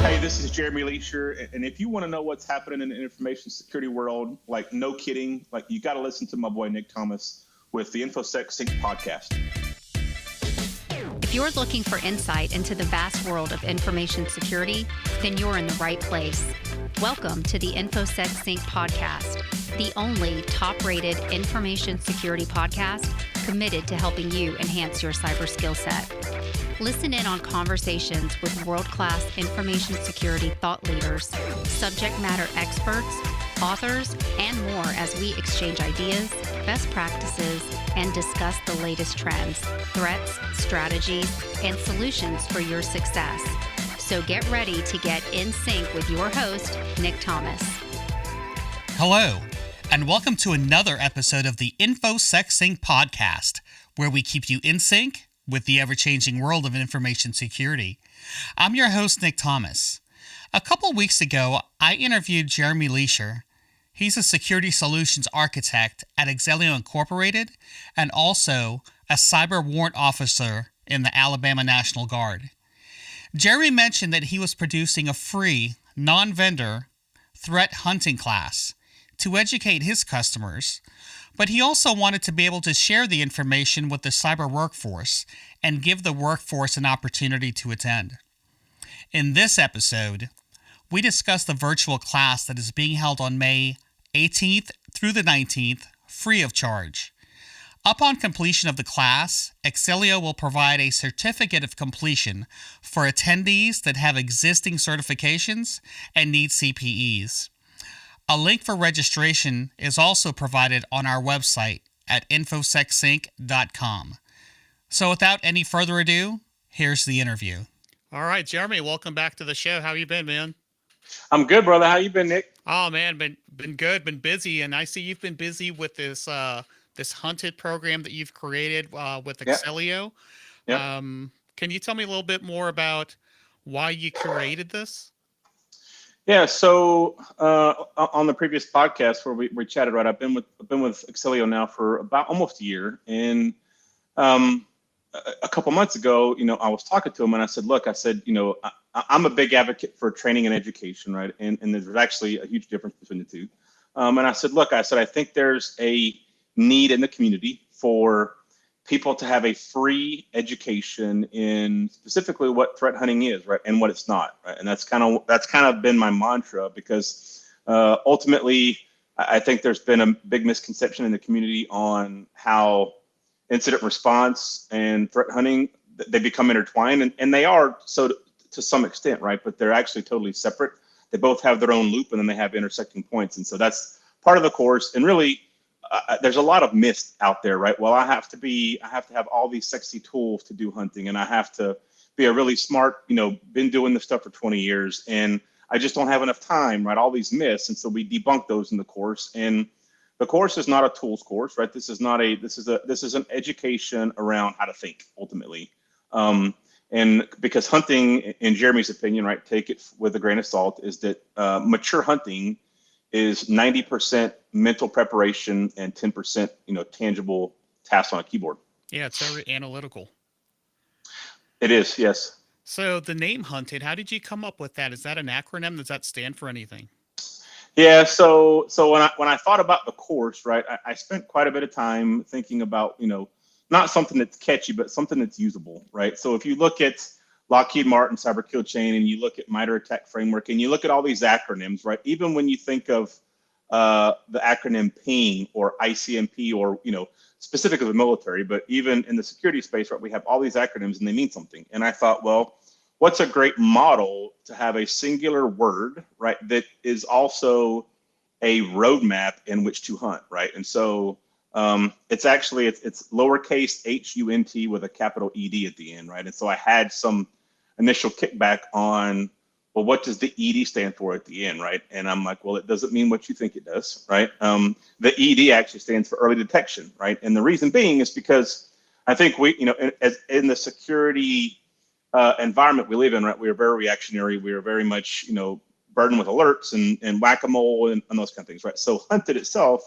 Hey, this is Jeremy Leasher, and if you want to know what's happening in the information security world, like no kidding, like you got to listen to my boy Nick Thomas with the InfoSecSync podcast. If you're looking for insight into the vast world of information security, then you're in the right place. Welcome to the InfoSecSync podcast, the only top-rated information security podcast committed to helping you enhance your cyber skill set. Listen in on conversations with world-class information security thought leaders, subject matter experts, authors, and more as we exchange ideas, best practices, and discuss the latest trends, threats, strategies, and solutions for your success. So get ready to get in sync with your host, Nick Thomas. Hello, and welcome to another episode of the InfoSecSync podcast, where we keep you in sync with the ever-changing world of information security. I'm your host, Nick Thomas. A couple weeks ago, I interviewed Jeremy Leasher. He's a security solutions architect at Axellio Inc. and also a cyber warrant officer in the Alabama National Guard. Jeremy mentioned that he was producing a free, non-vendor threat hunting class to educate his customers, but he also wanted to be able to share the information with the cyber workforce and give the workforce an opportunity to attend. In this episode, we discuss the virtual class that is being held on May 18th through the 19th, free of charge. Upon completion of the class, Axellio will provide a certificate of completion for attendees that have existing certifications and need CPEs. A link for registration is also provided on our website at InfoSecSync.com. So without any further ado, here's the interview. All right, Jeremy, welcome back to the show. How you been, man? I'm good, brother. How you been, Nick? Oh, man, been good, been busy, and I see you've been busy with this this HuntED program that you've created with Axellio. Yeah. Can you tell me a little bit more about why you created this? Yeah. So on the previous podcast where we chatted, right? I've been with Axellio now for about almost a year, and a couple months ago, I was talking to him and I said, look, I'm a big advocate for training and education, right? And there's actually a huge difference between the two. And I said, look, I think there's a need in the community for people to have a free education in specifically what threat hunting is, right? And what it's not, right? And that's kind of been my mantra, because ultimately I think there's been a big misconception in the community on how incident response and threat hunting, they become intertwined, and they are so to some extent, right? But they're actually totally separate. They both have their own loop, and then they have intersecting points. And so that's part of the course. And really, there's a lot of myths out there, right? Well, I have to have all these sexy tools to do hunting, and I have to be a really smart, been doing this stuff for 20 years, and I just don't have enough time, right? All these myths. And so we debunk those in the course. And the course is not a tools course, right? This is an education around how to think ultimately. And because hunting, in Jeremy's opinion, right, take it with a grain of salt, is that mature hunting is 90% mental preparation and 10%, tangible tasks on a keyboard. Yeah, it's very analytical. It is, yes. So the name HuntED, how did you come up with that? Is that an acronym? Does that stand for anything? Yeah, so when I thought about the course, right, I spent quite a bit of time thinking about, not something that's catchy, but something that's usable, right? So if you look at Lockheed Martin Cyber Kill Chain, and you look at MITRE ATT&CK Framework, and you look at all these acronyms, right? Even when you think of the acronym PING or ICMP, or specific of the military, but even in the security space, right, we have all these acronyms and they mean something. And I thought, well, what's a great model to have a singular word, right, that is also a roadmap in which to hunt, right? And so it's lowercase HUNT with a capital ED at the end, right? And so I had some initial kickback on, well, what does the ED stand for at the end, right? And I'm like, well, it doesn't mean what you think it does, right? The ED actually stands for early detection, right? And the reason being is because I think we, as in the security environment we live in, right, we are very reactionary. We are very much, burdened with alerts and whack-a-mole and those kind of things, right? So HuntED itself,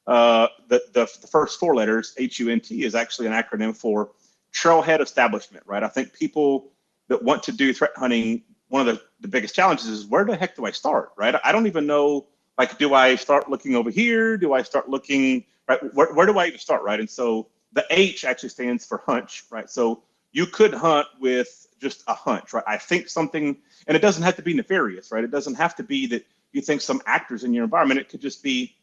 the first four letters, HUNT, is actually an acronym for Trailhead Establishment, right? I think people that want to do threat hunting one of the biggest challenges is, where the heck do I start, right? I don't even know, like, do I start looking over here? Do I start looking, right? Where do I even start, right? And so the H actually stands for hunch, right? So you could hunt with just a hunch, right? I think something, and it doesn't have to be nefarious, right? It doesn't have to be that you think some actors in your environment. It could just be,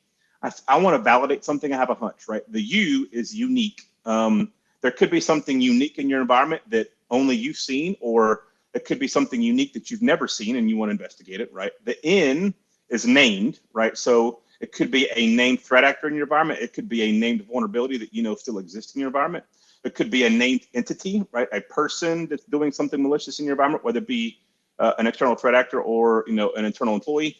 I want to validate something. I have a hunch, right? The U is unique. There could be something unique in your environment that only you've seen, or it could be something unique that you've never seen and you want to investigate it, right? The N is named, right? So it could be a named threat actor in your environment. It could be a named vulnerability that you know still exists in your environment. It could be a named entity, right? A person that's doing something malicious in your environment, whether it be an external threat actor or an internal employee.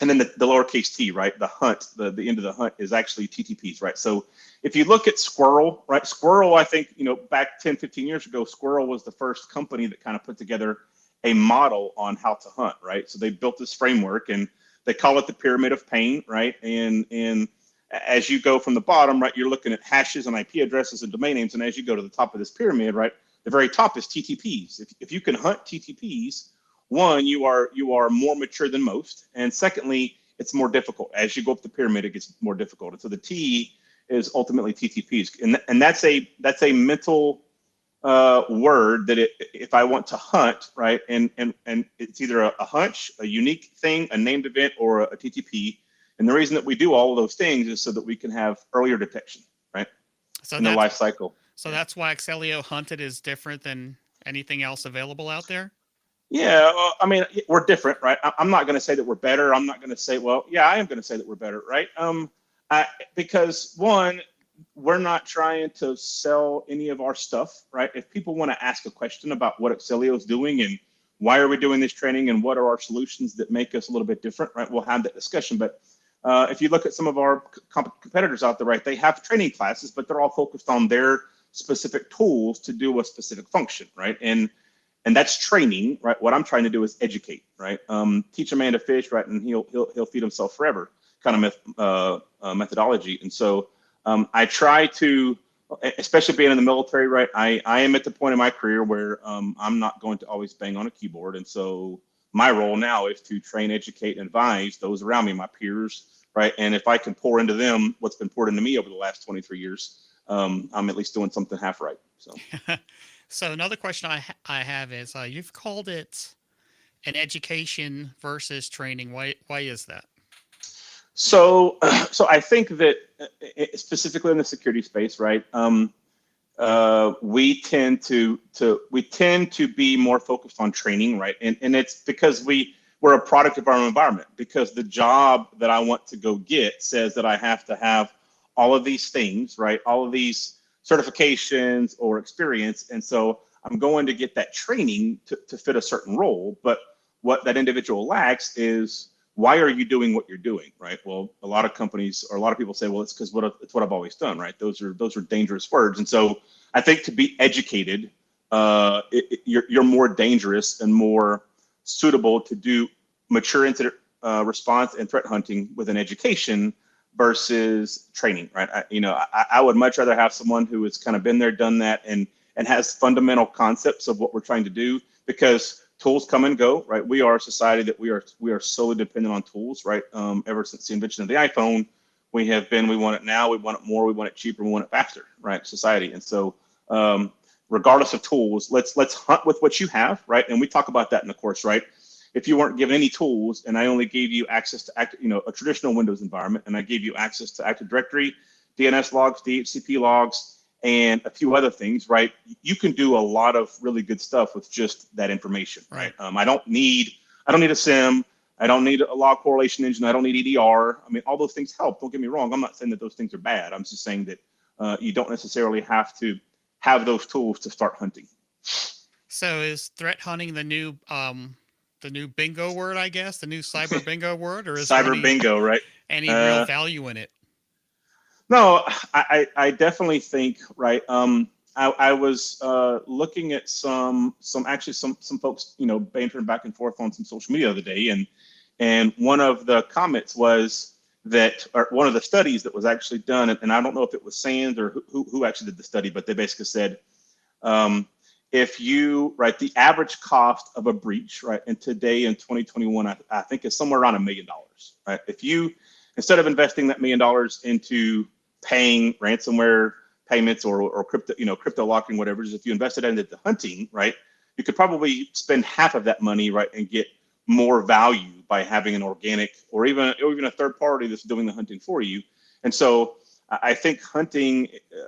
And then the lowercase t, right? The hunt, the end of the hunt is actually TTPs, right? So if you look at Squirrel, right? Squirrel, I think, back 10, 15 years ago, Squirrel was the first company that kind of put together a model on how to hunt, right? So they built this framework, and they call it the pyramid of pain, right? And as you go from the bottom, right, you're looking at hashes and IP addresses and domain names. And as you go to the top of this pyramid, right, the very top is TTPs. If you can hunt TTPs, one, you are more mature than most, and secondly, it's more difficult. As you go up the pyramid, it gets more difficult. And so the T is ultimately TTPs, and that's a mental word that if I want to hunt, right, and it's either a hunch, a unique thing, a named event, or a TTP. And the reason that we do all of those things is so that we can have earlier detection, right, in the life cycle. So that's why Axellio HuntED is different than anything else available out there? Yeah, well, I mean, we're different, right? I'm not going to say that we're better. I'm not going to say, well, yeah, I am going to say that we're better, right? Because one, we're not trying to sell any of our stuff, right? If people want to ask a question about what Axellio is doing and why are we doing this training and what are our solutions that make us a little bit different, right? We'll have that discussion. But if you look at some of our competitors out there, right, they have training classes, but they're all focused on their specific tools to do a specific function, right? And that's training, right? What I'm trying to do is educate, right? Teach a man to fish, right? And he'll feed himself forever, kind of methodology. And so I try to, especially being in the military, right? I am at the point in my career where I'm not going to always bang on a keyboard. And so my role now is to train, educate, and advise those around me, my peers, right? And if I can pour into them what's been poured into me over the last 23 years, I'm at least doing something half right. So. So another question I have is, you've called it an education versus training. Why is that? So I think that specifically in the security space, right? We tend to be more focused on training, right? And it's because we're a product of our environment, because the job that I want to go get says that I have to have all of these things, right? All of these certifications or experience. And so I'm going to get that training to fit a certain role. But what that individual lacks is, why are you doing what you're doing, right? Well, a lot of companies or a lot of people say, well, it's because it's what I've always done, right? Those are dangerous words. And so I think to be educated, you're more dangerous and more suitable to do mature incident response and threat hunting with an education versus training, right? I would much rather have someone who has kind of been there, done that, and has fundamental concepts of what we're trying to do, because tools come and go, right? We are a society that we are solely dependent on tools, right? Ever since the invention of the iPhone, we want it now, we want it more, we want it cheaper, we want it faster, right? Society. And so regardless of tools, let's hunt with what you have, right? And we talk about that in the course, right? If you weren't given any tools and I only gave you access to a traditional Windows environment, and I gave you access to Active Directory, DNS logs, DHCP logs, and a few other things, right? You can do a lot of really good stuff with just that information, right? I don't need a SIM. I don't need a log correlation engine. I don't need EDR. I mean, all those things help. Don't get me wrong. I'm not saying that those things are bad. I'm just saying that you don't necessarily have to have those tools to start hunting. So is threat hunting the new bingo word, I guess, the new cyber bingo word, or is cyber bingo, right? Any real value in it? No, I definitely think, right. I was looking at some folks, bantering back and forth on some social media the other day, and one of the comments was that, or one of the studies that was actually done, and I don't know if it was Sands or who actually did the study, but they basically said, if you, right, the average cost of a breach, right, and today in 2021, I think is somewhere around $1 million, right? If you, instead of investing that $1 million into paying ransomware payments or crypto, crypto locking, whatever, if you invested into the hunting, right, you could probably spend half of that money, right, and get more value by having an organic or even a third party that's doing the hunting for you. And so I think hunting,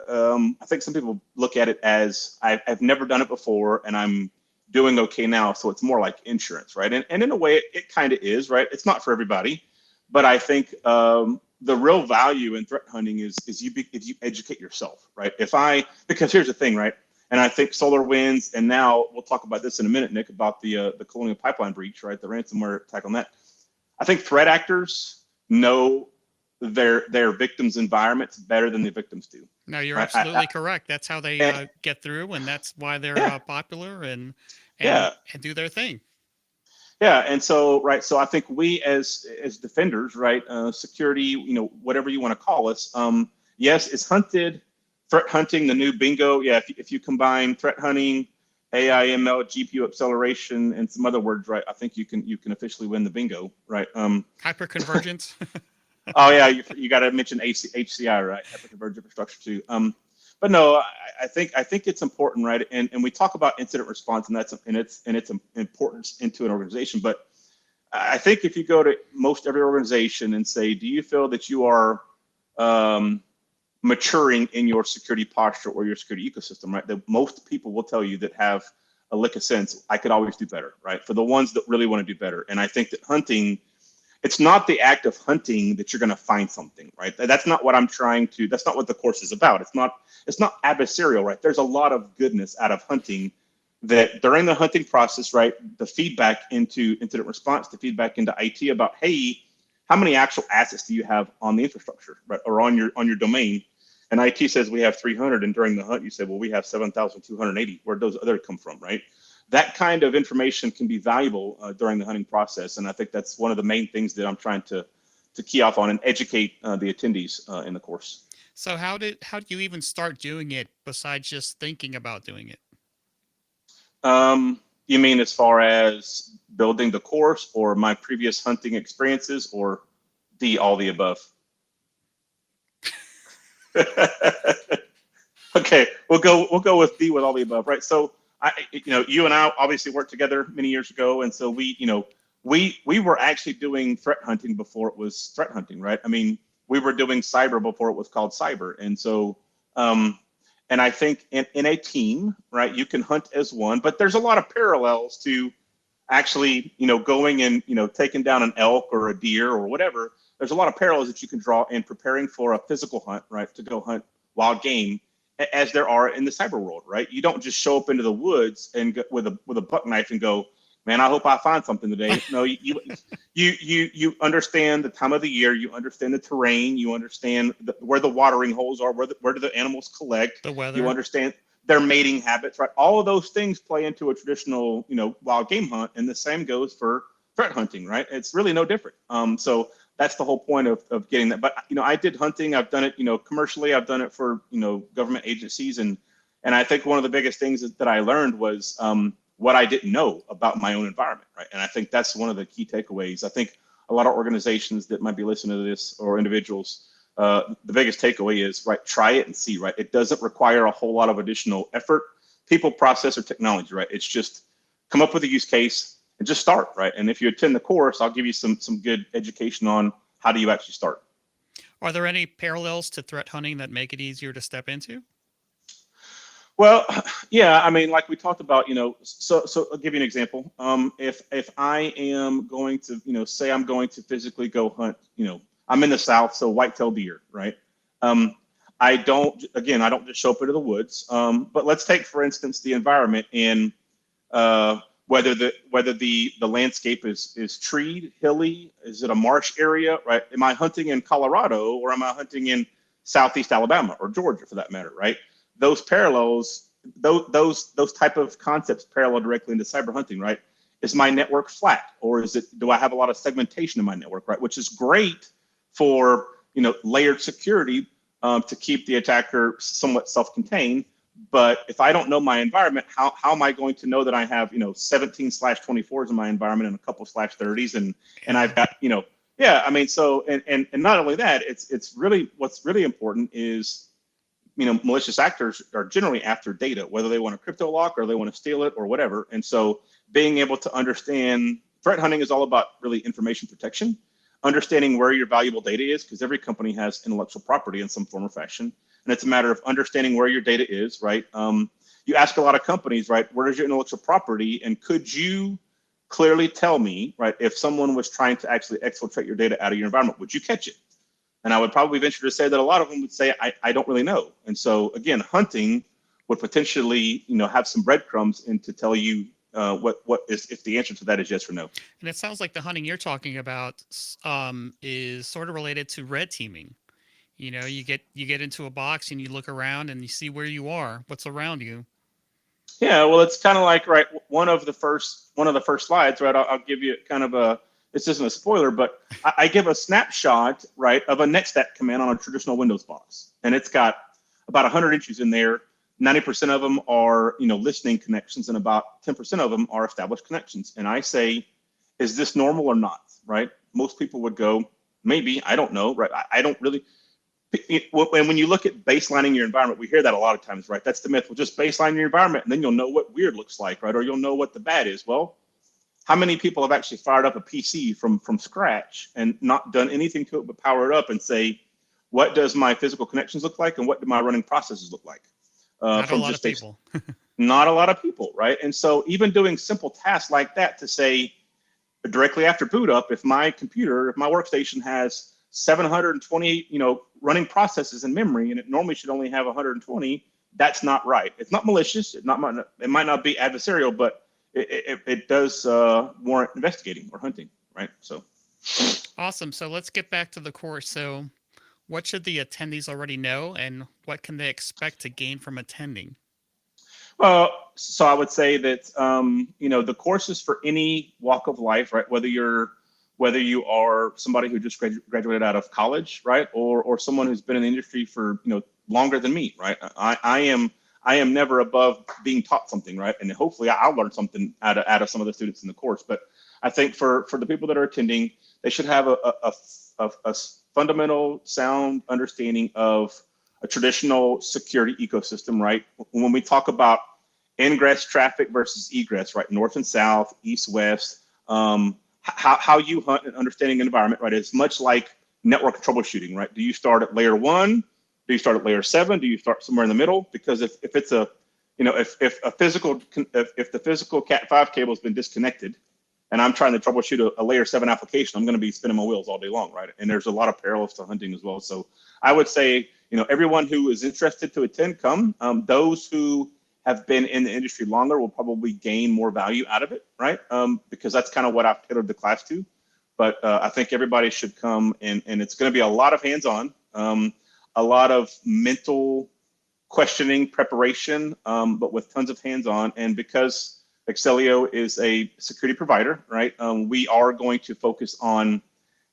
I think some people look at it as I've never done it before and I'm doing okay now. So it's more like insurance, right? And in a way, it kind of is, right? It's not for everybody, but I think the real value in threat hunting is if you educate yourself, right? Because here's the thing, right? And I think SolarWinds, and now we'll talk about this in a minute, Nick, about the Colonial Pipeline breach, right? The ransomware attack on that. I think threat actors know their victims' environments better than the victims do. No, you're absolutely correct. That's how they get through, and that's why they're popular and do their thing. Yeah, and so so I think we as defenders, right, security, whatever you want to call us, yes, it's threat hunting, the new bingo. Yeah, if you combine threat hunting, AI, ML, GPU acceleration, and some other words, right, I think you can officially win the bingo, right? Hyperconvergence. Oh yeah, you got to mention HCI, right? Hyperconverged infrastructure too. But no, I think it's important, right? And we talk about incident response, and its importance into an organization. But I think if you go to most every organization and say, do you feel that you are maturing in your security posture or your security ecosystem, right? That most people will tell you that have a lick of sense, I could always do better, right? For the ones that really want to do better. And I think that hunting, it's not the act of hunting that you're going to find something, right? That's not what that's not what the course is about. It's not adversarial, right? There's a lot of goodness out of hunting that during the hunting process, right? The feedback into incident response, the feedback into IT about, hey, how many actual assets do you have on the infrastructure, right? Or on your domain? And IT says we have 300, and during the hunt, you said, well, we have 7,280. Where'd those others come from, right? That kind of information can be valuable during the hunting process, and I think that's one of the main things that I'm trying to key off on and educate the attendees in the course. So how do you even start doing it besides just thinking about doing it? You mean as far as building the course, or my previous hunting experiences, or all the above? Okay, we'll go with D, with all the above, right? So you and I obviously worked together many years ago, and so we were actually doing threat hunting before it was threat hunting, right? I mean, we were doing cyber before it was called cyber, and so and I think in a team, right, you can hunt as one, but there's a lot of parallels to actually going and taking down an elk or a deer or whatever. There's a lot of parallels that you can draw in preparing for a physical hunt, right, to go hunt wild game, as there are in the cyber world, right? You don't just show up into the woods and with a buck knife and go, man, I hope I find something today. No, you understand the time of the year, you understand the terrain, you understand where the watering holes are, where do the animals collect, the weather, you understand their mating habits, right? All of those things play into a traditional, wild game hunt, and the same goes for threat hunting, right? It's really no different. So that's the whole point of getting that. But I did hunting. I've done it, commercially. I've done it for government agencies, and I think one of the biggest things that I learned was what I didn't know about my own environment, right? And I think that's one of the key takeaways. I think a lot of organizations that might be listening to this, or individuals, the biggest takeaway is, right, try it and see, right? It doesn't require a whole lot of additional effort, people, process, or technology, right? It's just come up with a use case and just start, right? And if you attend the course, I'll give you some good education on how do you actually start. Are there any parallels to threat hunting that make it easier to step into? Well, yeah, I mean, like we talked about, so I'll give you an example. If I am going to, say I'm going to physically go hunt, I'm in the South, so whitetail deer, right? I don't just show up into the woods. But let's take, for instance, the environment in whether the landscape is treed, hilly, is it a marsh area, right? Am I hunting in Colorado, or am I hunting in Southeast Alabama or Georgia, for that matter, right? Those parallels, those type of concepts parallel directly into cyber hunting, right? Is my network flat, or do I have a lot of segmentation in my network, right? Which is great for layered security to keep the attacker somewhat self-contained. But if I don't know my environment, how am I going to know that I have, 17/24s in my environment and a couple /30s and I've got, yeah, I mean, so, and not only that, it's really, what's really important is, malicious actors are generally after data, whether they want to crypto lock or they want to steal it or whatever. And so being able to understand, threat hunting is all about really information protection, understanding where your valuable data is, because every company has intellectual property in some form or fashion. And it's a matter of understanding where your data is, right? You ask a lot of companies, right, where is your intellectual property? And could you clearly tell me, right, if someone was trying to actually exfiltrate your data out of your environment, would you catch it? And I would probably venture to say that a lot of them would say, I don't really know. And so again, hunting would potentially, have some breadcrumbs and to tell you what is, if the answer to that is yes or no. And it sounds like the hunting you're talking about is sort of related to red teaming. You get into a box and you look around and you see where you are, what's around you. Yeah, well, it's kind of like, right, one of the first slides, right? I'll give you kind of this isn't a spoiler, but I give a snapshot, right, of a netstat command on a traditional Windows box, and it's got about 100 entries in there. 90% of them are, listening connections, and about 10% of them are established connections. And I say, is this normal or not, right? Most people would go, maybe, I don't know, right? I don't really. When you look at baselining your environment, we hear that a lot of times, right? That's the myth. Well, just baseline your environment and then you'll know what weird looks like, right? Or you'll know what the bad is. Well, how many people have actually fired up a PC from scratch and not done anything to it but power it up and say, what does my physical connections look like and what do my running processes look like? Not a lot of people. Not a lot of people, right? And so even doing simple tasks like that to say directly after boot up, if my workstation has 720, running processes in memory, and it normally should only have 120. That's not right. It's not malicious. It might not be adversarial, but it does warrant investigating or hunting, right? So. Awesome. So let's get back to the course. So what should the attendees already know, and what can they expect to gain from attending? Well, so I would say that, the course is for any walk of life, right? Whether you are somebody who just graduated out of college, right, or someone who's been in the industry for longer than me, right? I am never above being taught something, right, and hopefully I'll learn something out of some of the students in the course. But I think for the people that are attending, they should have a fundamental, sound understanding of a traditional security ecosystem, right? When we talk about ingress traffic versus egress, right, north and south, east, west. How you hunt and understanding an environment, right, is much like network troubleshooting, right? Do you start at layer 1? Do you start at layer 7? Do you start somewhere in the middle? Because if it's a, if the physical Cat5 cable has been disconnected, and I'm trying to troubleshoot a layer 7 application, I'm going to be spinning my wheels all day long, right? And there's a lot of parallels to hunting as well. So I would say, everyone who is interested to attend, come. Those who have been in the industry longer will probably gain more value out of it, right? Because that's kind of what I've tailored the class to. But I think everybody should come, and it's going to be a lot of hands-on, a lot of mental questioning, preparation, but with tons of hands-on. And because Axellio is a security provider, right, we are going to focus on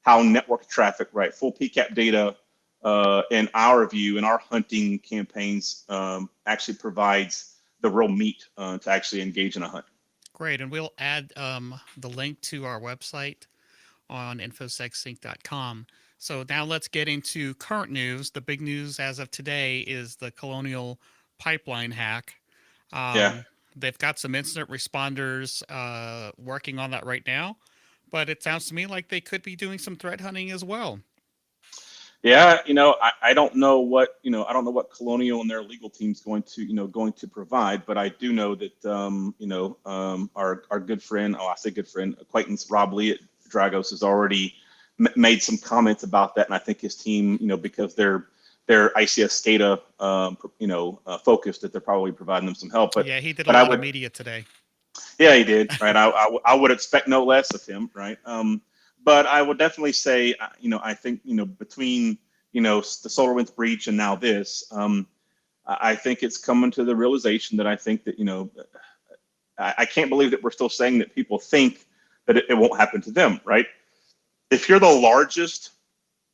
how network traffic, right, full PCAP data, in our view, in our hunting campaigns, actually provides the real meat to actually engage in a hunt. Great, and we'll add the link to our website on InfoSecSync.com. So now let's get into current news. The big news as of today is the Colonial pipeline hack. Yeah. They've got some incident responders working on that right now, but it sounds to me like they could be doing some threat hunting as well. Yeah, I don't know what I don't know what Colonial and their legal team's going to provide, but I do know that our good friend, I say good friend, acquaintance Rob Lee at Dragos has already made some comments about that, and I think his team, because they're ICS SCADA focused, that they're probably providing them some help. But yeah, he did a lot of media today. Yeah, he did. Right, I would expect no less of him. Right. But I would definitely say, I think, between, the SolarWinds breach and now this, I think it's coming to the realization that I think that, I can't believe that we're still saying that people think that it won't happen to them, right? If you're the largest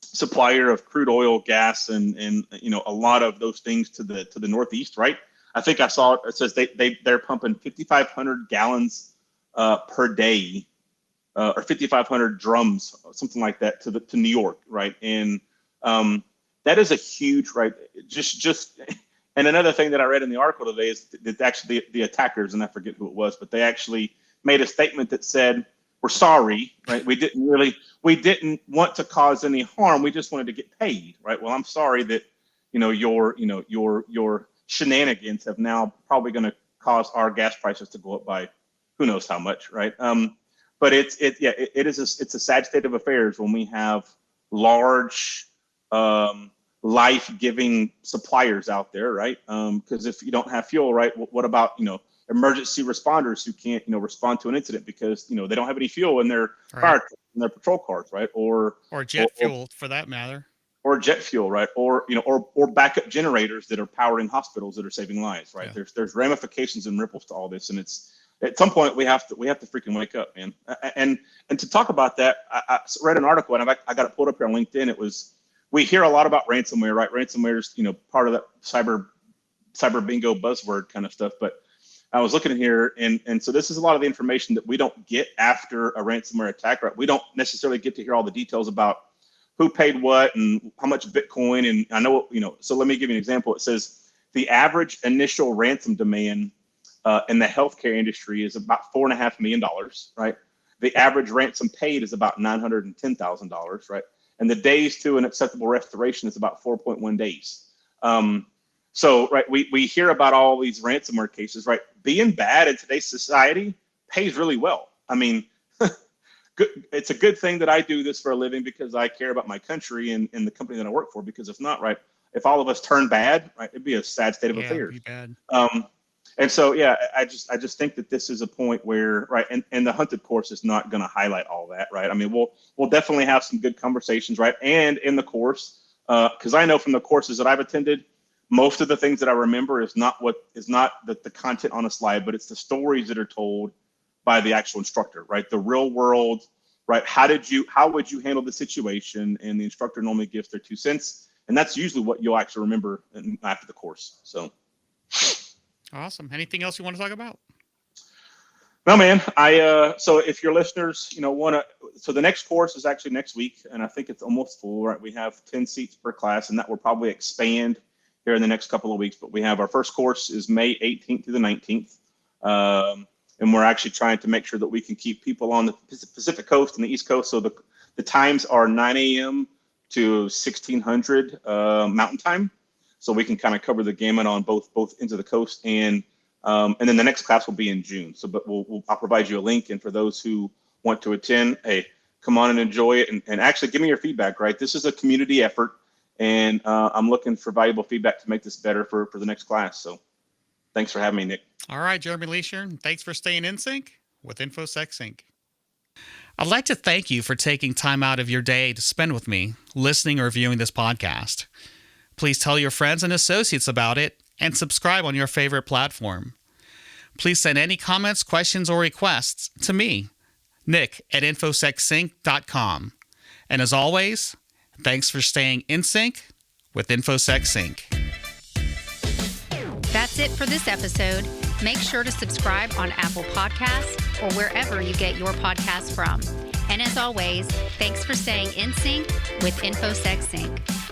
supplier of crude oil, gas, and a lot of those things to the Northeast, right? I think I saw it says they're pumping 5,500 gallons per day, or 5,500 drums, something like that, to New York, right? And that is a huge, right? Just and another thing that I read in the article today is that actually the attackers, and I forget who it was, but they actually made a statement that said, "We're sorry, right? We didn't want to cause any harm. We just wanted to get paid, right? Well, I'm sorry that your shenanigans have now probably going to cause our gas prices to go up by who knows how much, right? But it's a sad state of affairs when we have large life-giving suppliers out there, right? Because if you don't have fuel, right, what about emergency responders who can't respond to an incident because they don't have any fuel in their fire trucks, in their patrol cars, right? Or jet fuel for that matter. Or jet fuel, right? Or backup generators that are powering hospitals that are saving lives, right? Yeah. There's ramifications and ripples to all this, and it's at some point we have to freaking wake up, man. And to talk about that, I read an article and I got it pulled up here on LinkedIn. We hear a lot about ransomware, right? Ransomware is part of that cyber bingo buzzword kind of stuff. But I was looking at here, and so this is a lot of the information that we don't get after a ransomware attack, right? We don't necessarily get to hear all the details about who paid what and how much Bitcoin. And I know, so let me give you an example. It says the average initial ransom demand in the healthcare industry is about $4.5 million, right? The average ransom paid is about $910,000, right? And the days to an acceptable restoration is about 4.1 days. So, right, we hear about all these ransomware cases, right? Being bad in today's society pays really well. I mean, it's a good thing that I do this for a living because I care about my country and the company that I work for. Because if not, right, if all of us turn bad, right, it'd be a sad state of affairs. It'd be bad. And so, yeah, I just think that this is a point where, right, and the HuntED course is not going to highlight all that, right? I mean, we'll definitely have some good conversations, right? And in the course, because I know from the courses that I've attended, most of the things that I remember is not the content on a slide, but it's the stories that are told by the actual instructor, right? The real world, right? How would you handle the situation? And the instructor normally gives their 2 cents, and that's usually what you'll actually remember after the course. So. Awesome. Anything else you want to talk about? No, man. So if your listeners, so the next course is actually next week, and I think it's almost full, right? We have 10 seats per class, and that will probably expand here in the next couple of weeks. But we have our first course is May 18th through the 19th. And we're actually trying to make sure that we can keep people on the Pacific Coast and the East Coast. So the times are 9 a.m. to 1600 Mountain Time. So we can kind of cover the gamut on both ends of the coast. And then the next class will be in June. So, but I'll provide you a link. And for those who want to attend, hey, come on and enjoy it. And actually give me your feedback, right? This is a community effort. And I'm looking for valuable feedback to make this better for the next class. So thanks for having me, Nick. All right, Jeremy Leasher. Thanks for staying in sync with InfoSecSync. I'd like to thank you for taking time out of your day to spend with me, listening or viewing this podcast. Please tell your friends and associates about it and subscribe on your favorite platform. Please send any comments, questions, or requests to me, Nick, at InfoSecSync.com. And as always, thanks for staying in sync with InfoSecSync. That's it for this episode. Make sure to subscribe on Apple Podcasts or wherever you get your podcasts from. And as always, thanks for staying in sync with InfoSecSync.